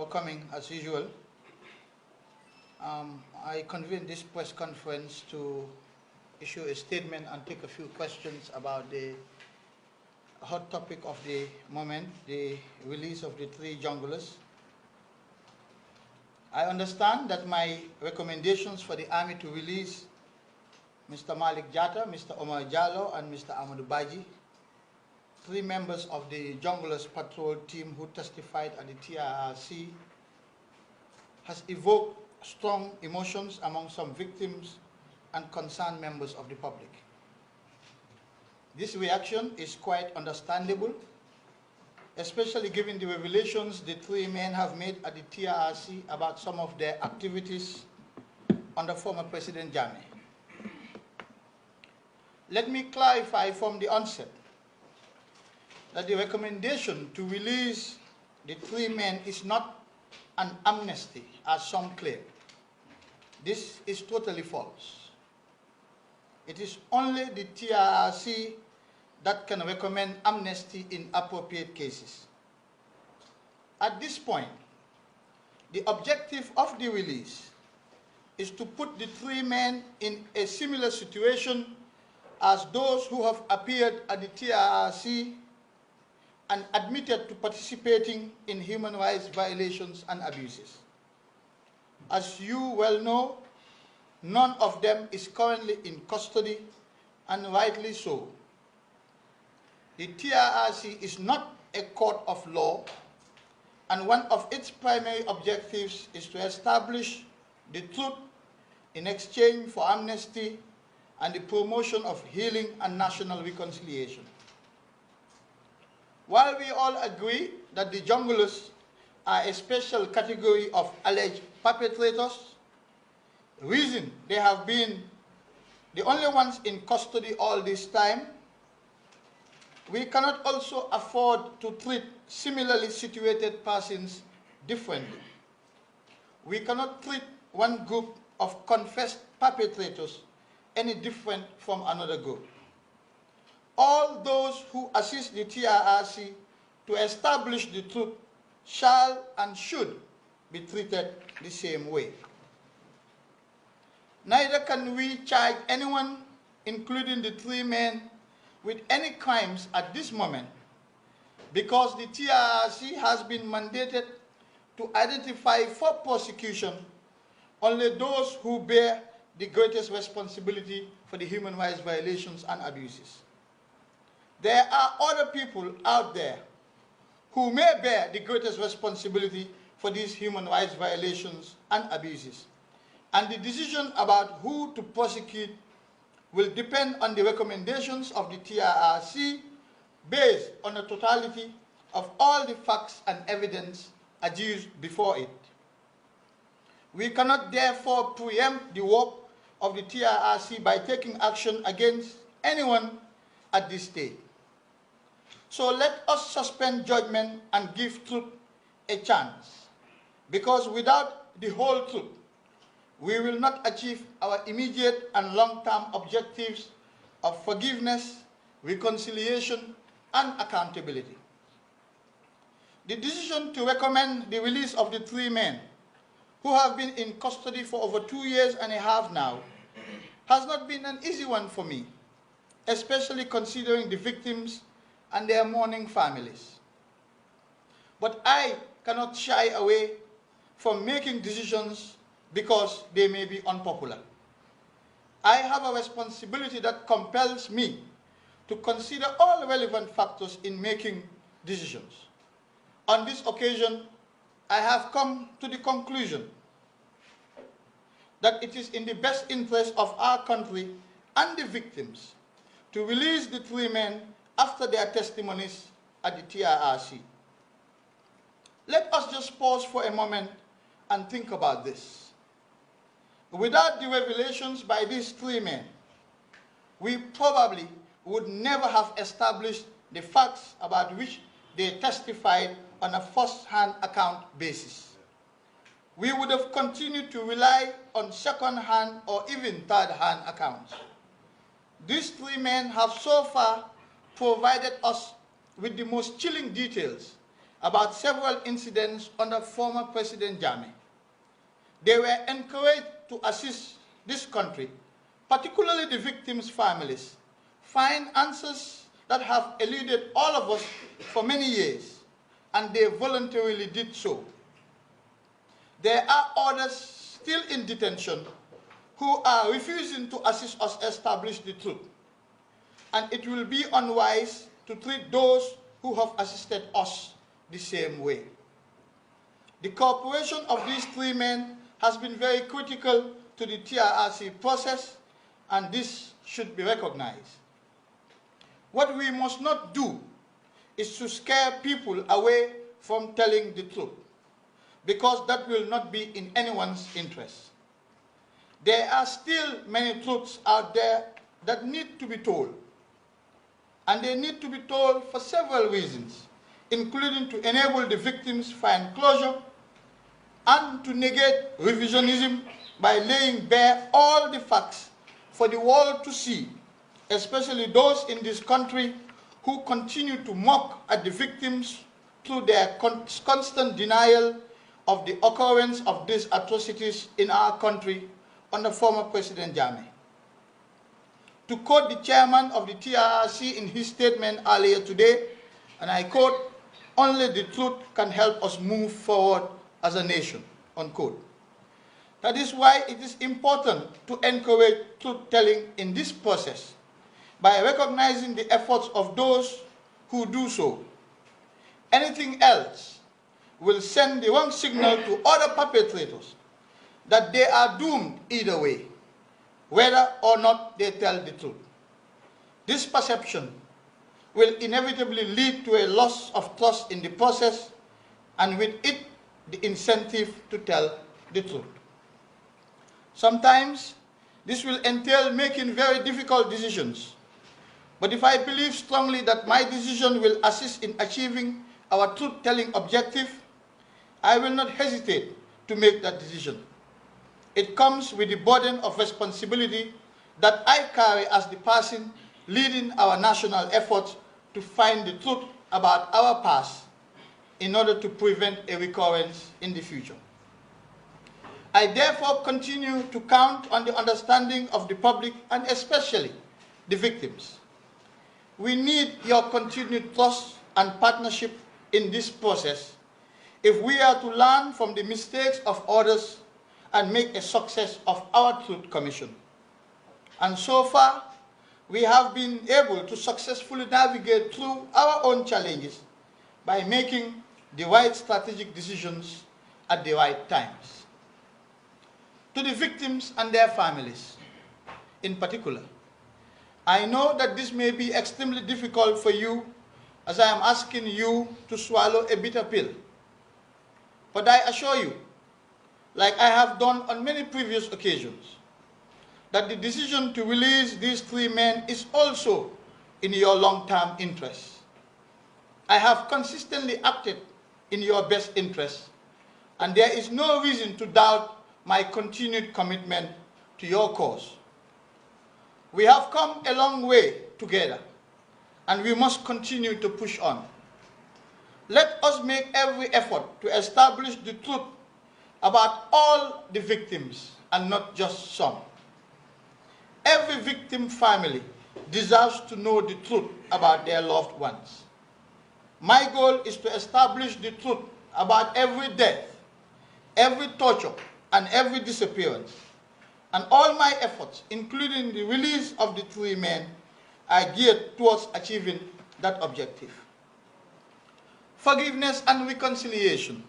for coming as usual. I convened this press conference to issue a statement and take a few questions about the hot topic of the moment, the release of the 3 Jungulars. I understand that my recommendations for the army to release Mr. Malick Jatta, Mr. Omar Jallow, and Mr. Amadou Badjie, 3 members of the Jungulars patrol team who testified at the TRRC, has evoked strong emotions among some victims and concerned members of the public. This reaction is quite understandable, especially given the revelations the 3 men have made at the TRRC about some of their activities under former President Jammeh. Let me clarify from the onset that the recommendation to release the 3 men is not an amnesty, as some claim. This is totally false. It is only the TRRC that can recommend amnesty in appropriate cases. At this point, the objective of the release is to put the 3 men in a similar situation as those who have appeared at the TRRC and admitted to participating in human rights violations and abuses. As you well know, none of them is currently in custody, and rightly so. The TRRC is not a court of law, and one of its primary objectives is to establish the truth in exchange for amnesty and the promotion of healing and national reconciliation. While we all agree that the Jungulars are a special category of alleged perpetrators, the reason they have been the only ones in custody all this time, we cannot also afford to treat similarly situated persons differently. We cannot treat one group of confessed perpetrators any different from another group. All those who assist the TRRC to establish the truth shall and should be treated the same way. Neither can we charge anyone, including the 3 men, with any crimes at this moment, because the TRRC has been mandated to identify for prosecution only those who bear the greatest responsibility for the human rights violations and abuses. There are other people out there who may bear the greatest responsibility for these human rights violations and abuses, and the decision about who to prosecute will depend on the recommendations of the TRRC based on the totality of all the facts and evidence adduced before it. We cannot therefore preempt the work of the TRRC by taking action against anyone at this stage. So let us suspend judgment and give truth a chance, because without the whole truth, we will not achieve our immediate and long-term objectives of forgiveness, reconciliation, and accountability. The decision to recommend the release of the 3 men who have been in custody for over 2 years and a half now has not been an easy one for me, especially considering the victims and their mourning families. But I cannot shy away from making decisions because they may be unpopular. I have a responsibility that compels me to consider all relevant factors in making decisions. On this occasion, I have come to the conclusion that it is in the best interest of our country and the victims to release the 3 men after their testimonies at the TRRC. Let us just pause for a moment and think about this. Without the revelations by these 3 men, we probably would never have established the facts about which they testified on a first-hand account basis. We would have continued to rely on second-hand or even third-hand accounts. These 3 men have so far provided us with the most chilling details about several incidents under former President Jammeh. They were encouraged to assist this country, particularly the victims' families, find answers that have eluded all of us for many years, and they voluntarily did so. There are others still in detention who are refusing to assist us establish the truth, and it will be unwise to treat those who have assisted us the same way. The cooperation of these three men has been very critical to the TRRC process, and this should be recognized. What we must not do is to scare people away from telling the truth, because that will not be in anyone's interest. There are still many truths out there that need to be told, and they need to be told for several reasons, including to enable the victims find closure and to negate revisionism by laying bare all the facts for the world to see, especially those in this country who continue to mock at the victims through their constant denial of the occurrence of these atrocities in our country under former President Jammeh. To quote the chairman of the TRRC in his statement earlier today, and I quote, "Only the truth can help us move forward as a nation," unquote. That is why it is important to encourage truth-telling in this process by recognizing the efforts of those who do so. Anything else will send the wrong signal to other perpetrators that they are doomed either way, whether or not they tell the truth. This perception will inevitably lead to a loss of trust in the process, and with it, the incentive to tell the truth. Sometimes, this will entail making very difficult decisions, but if I believe strongly that my decision will assist in achieving our truth-telling objective, I will not hesitate to make that decision. It comes with the burden of responsibility that I carry as the person leading our national efforts to find the truth about our past in order to prevent a recurrence in the future. I therefore continue to count on the understanding of the public and especially the victims. We need your continued trust and partnership in this process if we are to learn from the mistakes of others and make a success of our Truth Commission. And so far, we have been able to successfully navigate through our own challenges by making the right strategic decisions at the right times. To the victims and their families, in particular, I know that this may be extremely difficult for you as I am asking you to swallow a bitter pill. But I assure you, like I have done on many previous occasions, that the decision to release these three men is also in your long-term interest. I have consistently acted in your best interest, and there is no reason to doubt my continued commitment to your cause. We have come a long way together, and we must continue to push on. Let us make every effort to establish the truth about all the victims and not just some. Every victim family deserves to know the truth about their loved ones. My goal is to establish the truth about every death, every torture, and every disappearance. And all my efforts, including the release of the three men, are geared towards achieving that objective. Forgiveness and reconciliation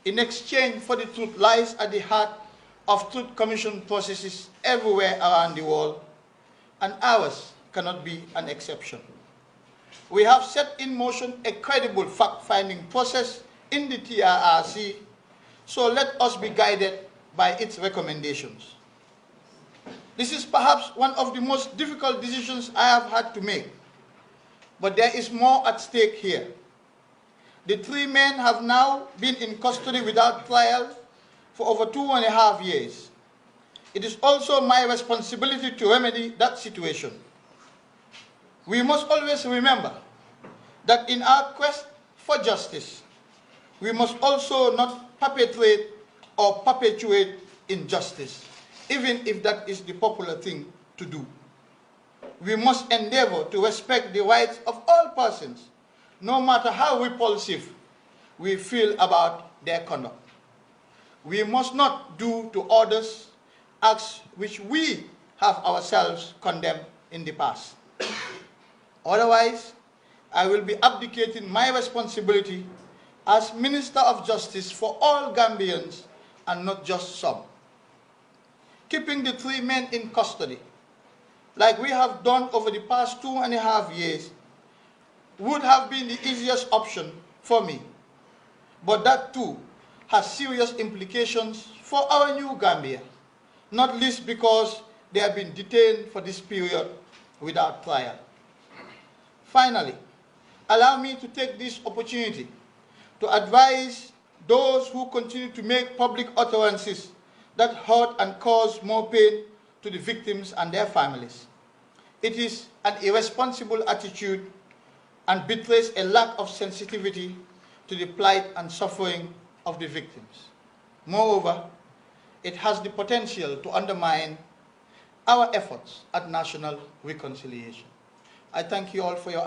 in exchange for the truth lies at the heart of Truth Commission processes everywhere around the world, and ours cannot be an exception. We have set in motion a credible fact-finding process in the TRRC, so let us be guided by its recommendations. This is perhaps one of the most difficult decisions I have had to make, but there is more at stake here. The three men have now been in custody without trial for over 2.5 years. It is also my responsibility to remedy that situation. We must always remember that in our quest for justice, we must also not perpetrate or perpetuate injustice, even if that is the popular thing to do. We must endeavor to respect the rights of all persons, no matter how repulsive we feel about their conduct. We must not do to others acts which we have ourselves condemned in the past. Otherwise, I will be abdicating my responsibility as Minister of Justice for all Gambians and not just some. Keeping the 3 men in custody, like we have done over the past 2.5 years, would have been the easiest option for me. But that too has serious implications for our new Gambia, not least because they have been detained for this period without trial. Finally, allow me to take this opportunity to advise those who continue to make public utterances that hurt and cause more pain to the victims and their families. It is an irresponsible attitude and betrays a lack of sensitivity to the plight and suffering of the victims. Moreover, it has the potential to undermine our efforts at national reconciliation. I thank you all for your attention.